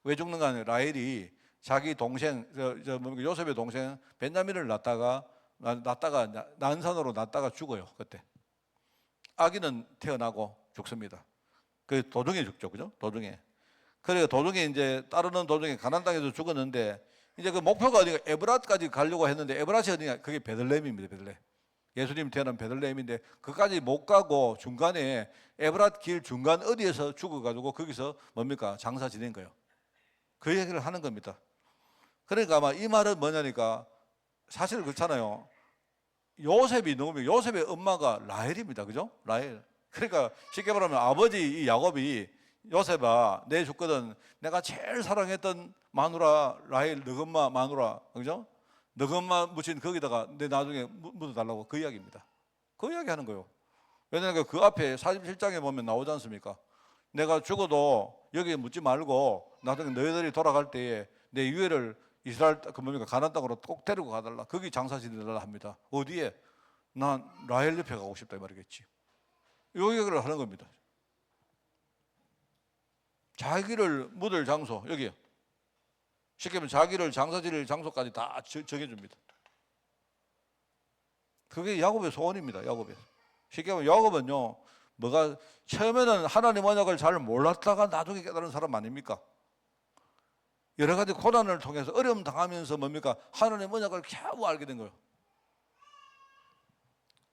왜 죽는가 하면 라헬이 자기 동생 요셉의 동생 벤야민을 낳다가 난산으로 낳다가 죽어요. 그때 아기는 태어나고 죽습니다. 그 도중에 죽죠, 그죠? 도중에. 그래서 도중에 이제 따르는 도중에 가나안 땅에서 죽었는데 이제 그 목표가 어디가 에브라트까지 가려고 했는데 에브라트이 어디냐? 그게 베들레헴입니다. 베들레헴. 예수님 태어난 베들레헴인데 그까지 못 가고 중간에 에브라트 길 중간 어디에서 죽어가지고 거기서 뭡니까? 장사 지낸 거예요. 그 얘기를 하는 겁니다. 그러니까 아마 이 말은 뭐냐니까 사실 그렇잖아요. 요셉이 누구면 요셉의 엄마가 라헬입니다. 그죠? 라헬. 그러니까 쉽게 말하면 아버지 이 야곱이 요셉아, 내 죽거든 내가 제일 사랑했던 마누라 라헬, 너희 엄마 마누라, 그죠? 너희 엄마 묻힌 거기다가 내 나중에 묻어달라고, 그 이야기입니다. 그 이야기 하는 거예요. 왜냐하면 그 앞에 47장에 보면 나오지 않습니까? 내가 죽어도 여기에 묻지 말고 나중에 너희들이 돌아갈 때에 내 유해를 이스라엘 그 뭡니까 가나안 땅으로 꼭 데리고 가달라. 거기 장사 지내달라 합니다. 어디에? 난 라헬 옆에 가고 싶다 이 말이겠지. 요 얘기를 하는 겁니다. 자기를 묻을 장소 여기요. 쉽게 말하면 자기를 장사 지낼 장소까지 다 정해줍니다. 그게 야곱의 소원입니다. 야곱의. 쉽게 말하면 야곱은요, 뭐가 처음에는 하나님 언약을 잘 몰랐다가 나중에 깨달은 사람 아닙니까? 여러 가지 고난을 통해서 어려움 당하면서 뭡니까? 하나님 언약을 겨우 알게 된 거예요.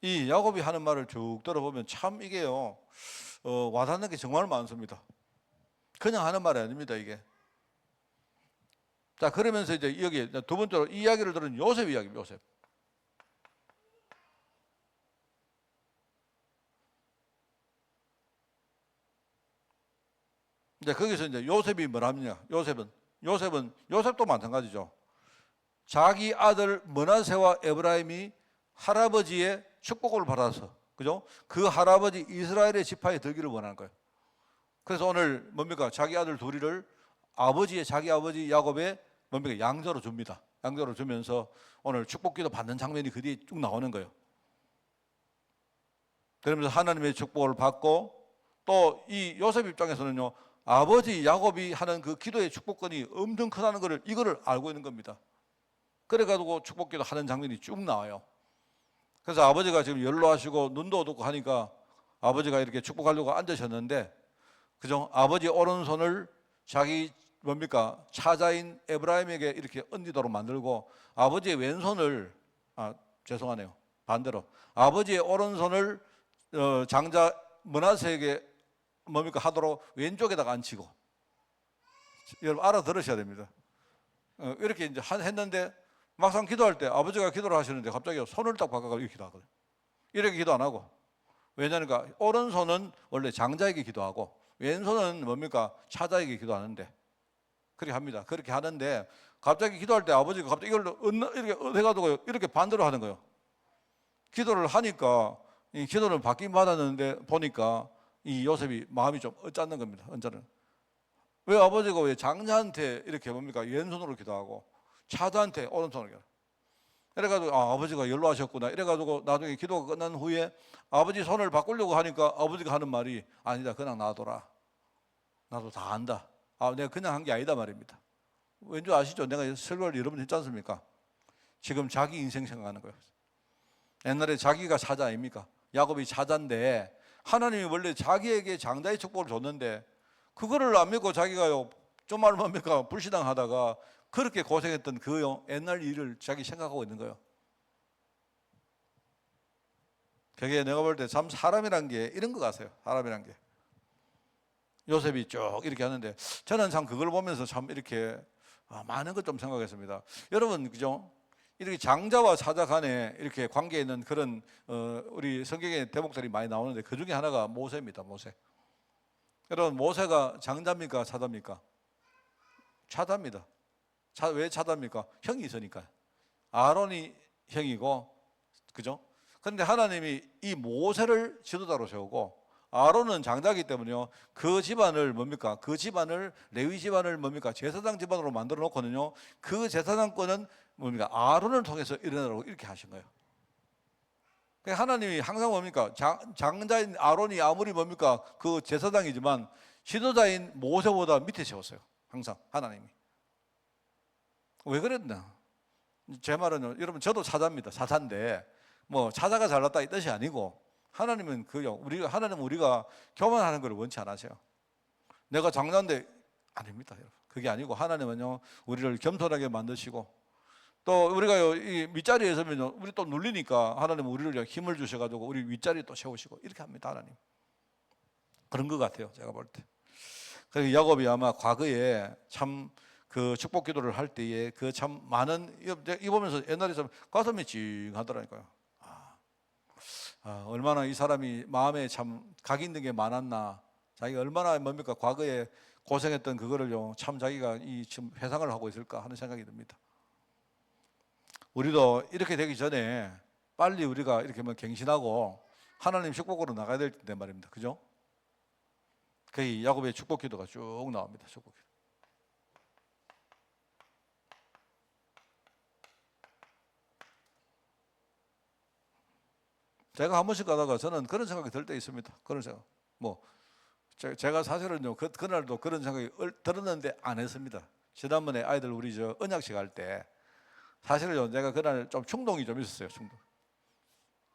이 야곱이 하는 말을 쭉 들어보면 참 이게요, 와닿는 게 정말 많습니다. 그냥 하는 말이 아닙니다, 이게. 자, 그러면서 이제 여기 두 번째로 이 이야기를 들은 요셉 이야기입니다, 요셉. 이제 거기서 이제 요셉이 뭐랍니까? 요셉도 마찬가지죠. 자기 아들 므낫세와 에브라임이 할아버지의 축복을 받아서, 그죠? 그 할아버지 이스라엘의 지파에 들기를 원하는 거예요. 그래서 오늘 뭡니까? 자기 아들 둘이를 자기 아버지 야곱의 뭡니까? 양자로 줍니다. 양자로 주면서 오늘 축복기도 받는 장면이 그 뒤에 쭉 나오는 거예요. 그러면서 하나님의 축복을 받고 또 이 요셉 입장에서는요, 아버지 야곱이 하는 그 기도의 축복권이 엄청 크다는 것을 이거를 알고 있는 겁니다. 그래가지고 축복기도 하는 장면이 쭉 나와요. 그래서 아버지가 지금 연로하시고 눈도 어둡고 하니까 아버지가 이렇게 축복하려고 앉으셨는데, 그죠? 아버지 오른손을 자기 뭡니까? 차자인 에브라임에게 이렇게 얹도록 만들고 아버지의 왼손을 죄송하네요. 반대로 아버지의 오른손을 장자 므낫세에게 뭡니까? 하도록 왼쪽에다가 앉히고. 여러분 알아들으셔야 됩니다. 이렇게 이제 했는데 막상 기도할 때 아버지가 기도를 하시는데 갑자기 손을 딱 바꿔가지고 이렇게 기도하거든요. 이렇게 기도 안 하고. 왜냐니까 오른손은 원래 장자에게 기도하고 왼손은 뭡니까? 차자에게 기도하는데 그렇게 합니다. 그렇게 하는데 갑자기 기도할 때 아버지가 갑자기 이걸 이렇게 해가지고 이렇게 반대로 하는 거예요. 기도를 하니까 이 기도를 받긴 받았는데 보니까 이 요셉이 마음이 좀 어쩌는 겁니다. 언짢은. 왜 아버지가 왜 장자한테 이렇게 뭡니까? 왼손으로 기도하고 차자한테 오른손으로 기도. 이래가지고 아버지가 연로하셨구나. 이래가지고 나중에 기도가 끝난 후에 아버지 손을 바꾸려고 하니까 아버지가 하는 말이 아니다. 그냥 놔둬라. 나도 다 안다. 내가 그냥 한 게 아니다 말입니다. 왠지 아시죠? 내가 설교를 여러 번 했지 않습니까? 지금 자기 인생 생각하는 거예요. 옛날에 자기가 사자 아닙니까? 야곱이 사자인데 하나님이 원래 자기에게 장자의 축복을 줬는데 그거를 안 믿고 자기가요 좀 뭡니까? 불신앙하다가 그렇게 고생했던 그 옛날 일을 자기 생각하고 있는 거예요. 그게 내가 볼 때 참 사람이란 게 이런 것 같아요. 사람이란 게. 요셉이 쭉 이렇게 하는데 저는 참 그걸 보면서 참 이렇게 많은 것 좀 생각했습니다. 여러분 그죠? 이렇게 장자와 사자 간에 이렇게 관계에 있는 그런 우리 성경의 대목들이 많이 나오는데 그 중에 하나가 모세입니다. 모세. 여러분 모세가 장자입니까? 사자입니까? 차자입니다. 왜 차자입니까? 형이 있으니까. 아론이 형이고, 그죠? 그런데 하나님이 이 모세를 지도자로 세우고 아론은 장자이기 때문에요. 그 집안을 뭡니까? 그 집안을 레위 집안을 뭡니까? 제사장 집안으로 만들어 놓고는요. 그 제사장권은 뭡니까? 아론을 통해서 일어나라고 이렇게 하신 거예요. 하나님이 항상 뭡니까? 장자인 아론이 아무리 뭡니까? 그 제사장이지만 지도자인 모세보다 밑에 세웠어요. 항상 하나님이. 왜 그랬나? 제 말은 여러분 저도 사자입니다. 사자인데 뭐 사자가 잘났다 이 뜻이 아니고 하나님은 하나님은 우리가 교만하는 걸 원치 않으세요. 내가 장자인데 아닙니다, 여러분. 그게 아니고 하나님은요 우리를 겸손하게 만드시고 또 우리가 이 윗자리에 서면요 우리 또 눌리니까 하나님은 우리를 힘을 주셔가지고 우리 윗자리에 또 세우시고 이렇게 합니다, 하나님. 그런 것 같아요, 제가 볼 때. 그래서 야곱이 아마 과거에 참 그 축복 기도를 할 때에 그 참 많은 이 보면서 옛날에 좀 가슴이 찡하더라니까요. 얼마나 이 사람이 마음에 참 각이 있는 게 많았나 자기가 얼마나 뭡니까 과거에 고생했던 그거를요 참 자기가 이 지금 회상을 하고 있을까 하는 생각이 듭니다. 우리도 이렇게 되기 전에 빨리 우리가 이렇게 뭐 갱신하고 하나님 축복으로 나가야 될 텐데 말입니다. 그죠? 거기 야곱의 축복 기도가 쭉 나옵니다. 축복 기도. 제가 한 번씩 가다가 저는 그런 생각이 들 때 있습니다. 그런 생각. 뭐 제가 사실은요 그날도 그런 생각이 들었는데 안 했습니다. 지난번에 아이들 우리 저 언약식 할 때 사실은요 내가 그날 좀 충동이 좀 있었어요. 충동.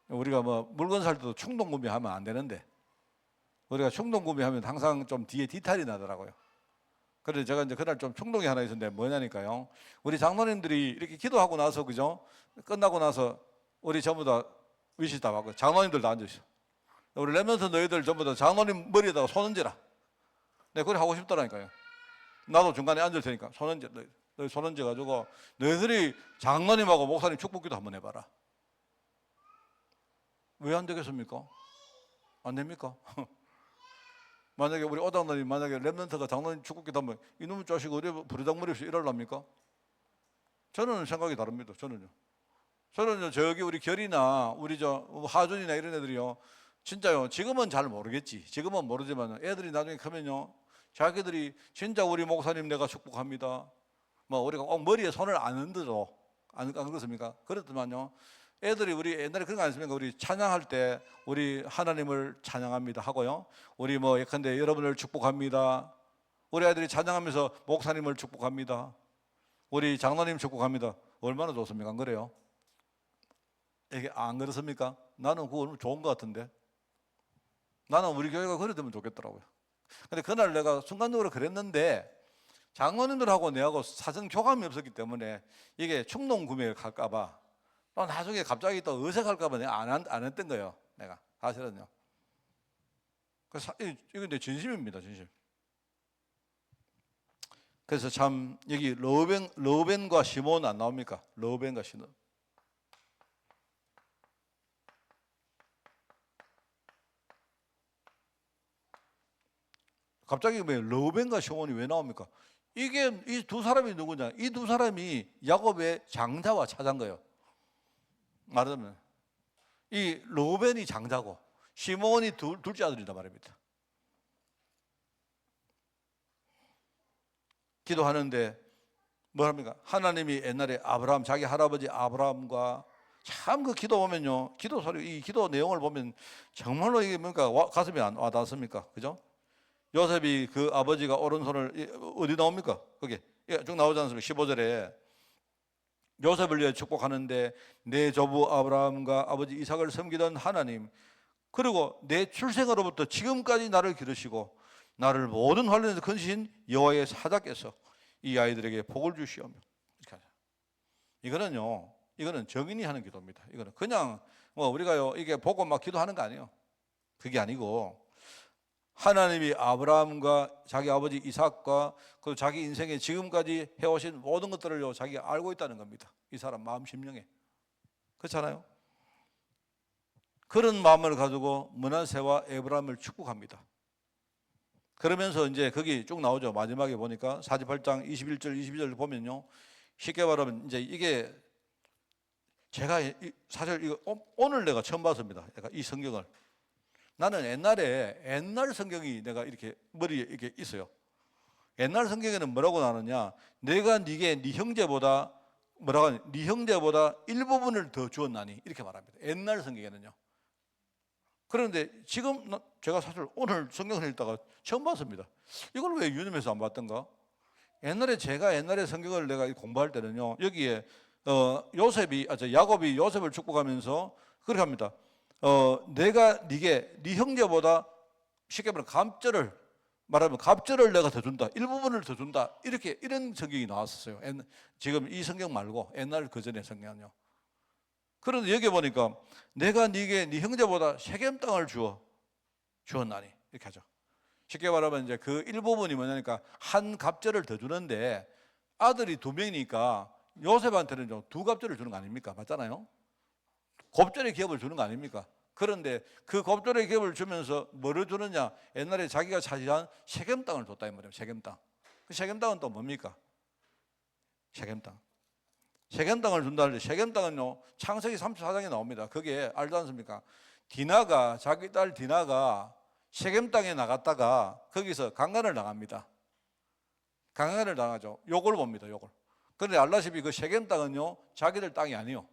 우리가 뭐 물건 살 때도 충동 구매하면 안 되는데 우리가 충동 구매하면 항상 좀 뒤에 디탈이 나더라고요. 그래서 제가 이제 그날 좀 충동이 하나 있었는데 뭐냐니까요. 우리 장로님들이 이렇게 기도하고 나서 그죠? 끝나고 나서 우리 전부 다 위시 다 받고 장로님들도 앉으셔. 우리 렘넌트 너희들 전부 다 장로님 머리에다가 손 얹어라. 네, 그래 하고 싶더라니까요. 나도 중간에 앉을 테니까 손 얹어. 너희 손 얹어가지고 너희들이 장로님하고 목사님 축복기도 한번 해봐라. 왜 안 되겠습니까? 안 됩니까? 만약에 우리 오당들이 만약에 렘넌트가 장로님 축복기도 한번 이놈의 자식 어디 부르장머리 없이 이럴랍니까? 저는 생각이 다릅니다. 저는요 저기 우리 결이나 우리 저 하준이나 이런 애들이요 진짜요 지금은 잘 모르겠지. 지금은 모르지만 애들이 나중에 크면요 자기들이 진짜 우리 목사님 내가 축복합니다. 뭐 우리가 꼭 머리에 손을 안 얹어도 안 그렇습니까? 그렇지만요 애들이 우리 옛날에 그런 거 아니습니까? 우리 찬양할 때 우리 하나님을 찬양합니다 하고요. 우리 뭐 예컨대 여러분을 축복합니다. 우리 아이들이 찬양하면서 목사님을 축복합니다. 우리 장로님 축복합니다. 얼마나 좋습니까? 안 그래요? 이게 안 그렇습니까? 나는 그거 너무 좋은 것 같은데. 나는 우리 교회가 그래 되면 좋겠더라고요. 근데 그날 내가 순간적으로 그랬는데 장로님들하고 내하고 사전 교감이 없었기 때문에 이게 충동 구매를 갈까봐 또 나중에 갑자기 또 어색할까봐 내가 안 했던 거예요. 내가 사실은요. 이건 내 진심입니다, 진심. 그래서 참 여기 러벤과 시몬 안 나옵니까? 러벤과 시몬. 갑자기 왜 러벤과 시몬이 왜 나옵니까? 이게 이 두 사람이 누구냐? 이 두 사람이 야곱의 장자와 차자인 거예요. 말하자면 이 러벤이 장자고 시몬이 둘째 아들이다 말입니다. 기도하는데 뭐 합니까? 하나님이 옛날에 아브라함 자기 할아버지 아브라함과 참 그 기도 보면요, 기도 소리 이 기도 내용을 보면 정말로 이게 뭔가 가슴이 안 와닿습니까? 그죠? 요셉이 그 아버지가 오른손을 어디 나옵니까? 거기 쭉 나오지 않습니까? 15절에 요셉을 위해 축복하는데 내 조부 아브라함과 아버지 이삭을 섬기던 하나님 그리고 내 출생으로부터 지금까지 나를 기르시고 나를 모든 환란에서 건지신 여호와의 사자께서 이 아이들에게 복을 주시오며 이렇게 하죠. 이거는 정인이 하는 기도입니다. 이거는 그냥 뭐 우리가요 이게 보고 막 기도하는 거 아니에요. 그게 아니고 하나님이 아브라함과 자기 아버지 이삭과 그 자기 인생에 지금까지 해오신 모든 것들을요 자기가 알고 있다는 겁니다. 이 사람 마음 심령에. 그렇잖아요. 그런 마음을 가지고 므낫세와 에브라임을 축복합니다. 그러면서 이제 거기 쭉 나오죠. 마지막에 보니까 48장 21절 22절 보면요 쉽게 말하면 이제 이게 제가 사실 이거 오늘 내가 처음 봤습니다. 이 성경을. 나는 옛날 성경이 내가 이렇게 머리에 이렇게 있어요. 옛날 성경에는 뭐라고 나오느냐? 내가 네게 네 형제보다 뭐라고 하냐? 네 형제보다 일부분을 더 주었나니 이렇게 말합니다. 옛날 성경에는요. 그런데 지금 제가 사실 오늘 성경을 읽다가 처음 봤습니다. 이걸 왜 유념해서 안 봤던가? 제가 옛날에 성경을 내가 공부할 때는요. 여기에 야곱이 요셉을 축복하면서 그렇게 합니다. 내가 네게 네 형제보다 쉽게 말하면 갑절을 내가 더 준다. 일부분을 더 준다. 이런 성경이 나왔었어요. 지금 이 성경 말고 옛날 그 전에 성경은요. 그런데 여기 보니까 내가 네게 네 형제보다 세겜 땅을 주었나니 이렇게 하죠. 쉽게 말하면 이제 그 일부분이 뭐냐니까 한 갑절을 더 주는데 아들이 2명이니까 요셉한테는 좀 2갑절을 주는 거 아닙니까? 맞잖아요. 곱절의 기업을 주는 거 아닙니까? 그런데 그 곱돌의 겹을 주면서 뭐를 주느냐? 옛날에 자기가 차지한 세겜 땅을 줬다 이 말이에요. 세겜 땅. 그 세겜 땅은 또 뭡니까? 세겜 땅. 세겜 땅을 준다는데 세겜 땅은요, 창세기 34장에 나옵니다. 그게 알지 않습니까? 디나가, 자기 딸 디나가 세겜 땅에 나갔다가 거기서 강간을 당합니다. 강간을 당하죠. 욕을 봅니다. 욕을. 그런데 알다시피 그 세겜 땅은요, 자기들 땅이 아니요.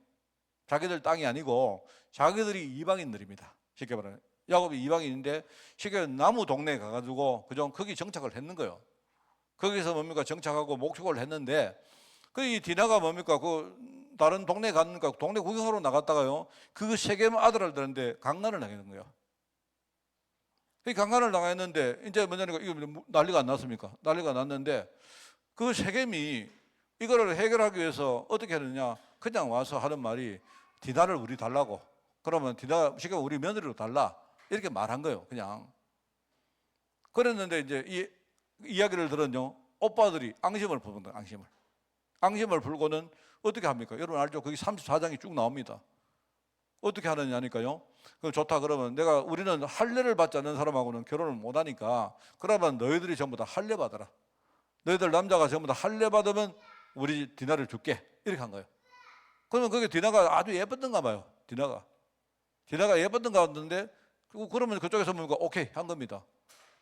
자기들 땅이 아니고 자기들이 이방인들입니다. 쉽게 말하면 야곱이 이방인인데 쉽게 말하면 나무 동네에 가가지고 그죠? 거기 정착을 했는 거예요. 거기서 뭡니까? 정착하고 목축을 했는데 그 이 디나가 뭡니까? 그 다른 동네 가니까 동네 구경하러 나갔다가요, 그 세겜 아들들한테 강간을 당하는 거예요. 그 강간을 당했는데 이제 뭐냐니까 이거 난리가 안 났습니까? 난리가 났는데 그 세겜이 이거를 해결하기 위해서 어떻게 하느냐? 그냥 와서 하는 말이 디나를 우리 달라고. 그러면 디나 쉽게 우리 며느리로 달라. 이렇게 말한 거예요. 그냥. 그랬는데 이제 이 이야기를 들은요, 오빠들이 앙심을 부는 거예요. 앙심을. 앙심을 불고는 어떻게 합니까? 여러분 알죠? 거기 34장이 쭉 나옵니다. 어떻게 하느냐니까요. 그 좋다 그러면 우리는 할례를 받지 않는 사람하고는 결혼을 못 하니까 그러면 너희들이 전부 다 할례 받아라. 너희들 남자가 전부 다 할례 받으면 우리 디나를 줄게. 이렇게 한 거예요. 그러면 그게 디나가 아주 예뻤던가 봐요. 디나가 예뻤던가 봤는데 그러면 그쪽에서 뭔가 오케이 한 겁니다.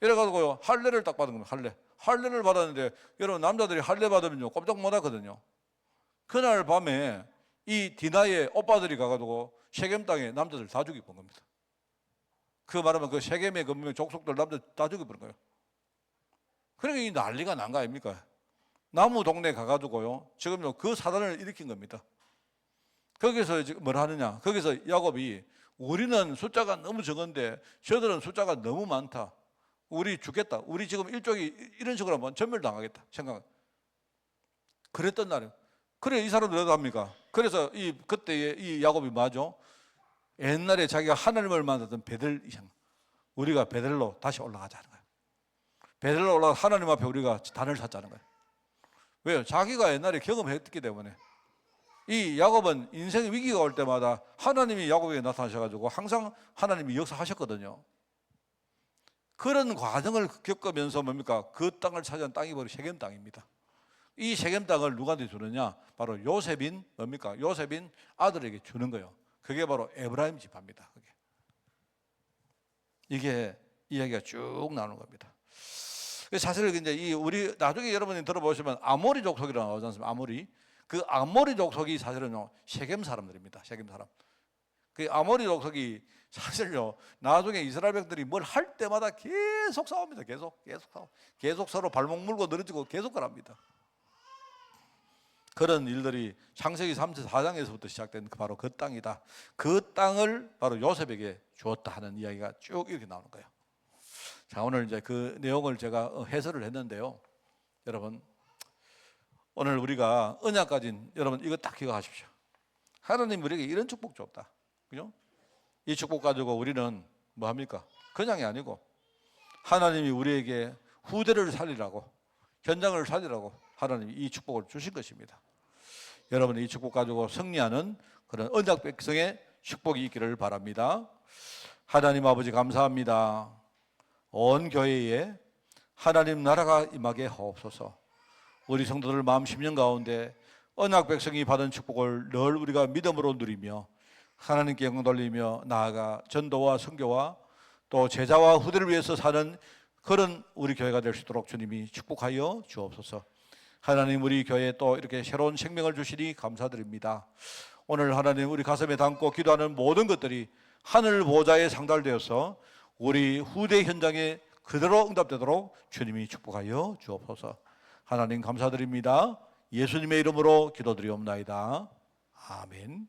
이래가지고요, 할례를 딱 받은 겁니다. 할례를 받았는데 여러분 남자들이 할례 받으면요 꼼짝 못 하거든요. 그날 밤에 이 디나의 오빠들이 가가지고 세겜 땅에 남자들 다 죽여본 겁니다. 그 말하면 그 세겜의 그 족속들 남자 다 죽여버린 거예요. 그러니까 이 난리가 난 거 아닙니까? 나무 동네 가가지고요, 지금요 그 사단을 일으킨 겁니다. 거기서 지금 뭘 하느냐? 거기서 야곱이 우리는 숫자가 너무 적은데 저들은 숫자가 너무 많다. 우리 죽겠다. 우리 지금 일족이 이런 식으로 하면 전멸당하겠다 생각. 그랬던 날이에요. 그래 이 사람들 왜 합니까? 그래서 그때의 이 야곱이 뭐죠? 옛날에 자기가 하나님을 만났던 베델 이상, 우리가 베델로 다시 올라가자는 거예요. 베델로 올라가 하나님 앞에 우리가 단을 샀자는 거예요. 왜요? 자기가 옛날에 경험했기 때문에. 이 야곱은 인생의 위기가 올 때마다 하나님이 야곱에게 나타나셔가지고 항상 하나님이 역사하셨거든요. 그런 과정을 겪으면서 뭡니까? 그 땅을 차지한 땅이 바로 세겜 땅입니다. 이 세겜 땅을 누구한테 주느냐? 바로 요셉인 뭡니까? 요셉인 아들에게 주는 거예요. 그게 바로 에브라임 지파입니다. 이게 이야기가 쭉 나오는 겁니다. 사실 이제 우리 나중에 여러분이 들어보시면 아모리 족속이라고 나오지 않습니까? 그 아모리 족속이 사실은요 세겜 사람들입니다. 세겜 사람. 그 아모리 족속이 사실요 나중에 이스라엘 백들이 뭘 할 때마다 계속 싸웁니다. 계속 서로 발목 물고 늘어지고 계속 그럽니다. 그런 일들이 창세기 34장에서부터 시작된 바로 그 땅이다. 그 땅을 바로 요셉에게 주었다 하는 이야기가 쭉 이렇게 나오는 거예요. 자, 오늘 이제 그 내용을 제가 해설을 했는데요. 여러분, 오늘 우리가 언약 가진 여러분 이거 딱 기억하십시오. 하나님 우리에게 이런 축복 줬다. 그죠? 이 축복 가지고 우리는 뭐 합니까? 그냥이 아니고 하나님이 우리에게 후대를 살리라고, 현장을 살리라고 하나님이 이 축복을 주신 것입니다. 여러분 이 축복 가지고 승리하는 그런 언약 백성의 축복이 있기를 바랍니다. 하나님 아버지 감사합니다. 온 교회에 하나님 나라가 임하게 하옵소서. 우리 성도들 마음 심령 가운데 언약 백성이 받은 축복을 늘 우리가 믿음으로 누리며 하나님께 영광 돌리며 나아가 전도와 선교와 또 제자와 후대를 위해서 사는 그런 우리 교회가 될 수 있도록 주님이 축복하여 주옵소서. 하나님 우리 교회에 또 이렇게 새로운 생명을 주시니 감사드립니다. 오늘 하나님 우리 가슴에 담고 기도하는 모든 것들이 하늘 보좌에 상달되어서 우리 후대 현장에 그대로 응답되도록 주님이 축복하여 주옵소서. 하나님 감사드립니다. 예수님의 이름으로 기도드리옵나이다. 아멘.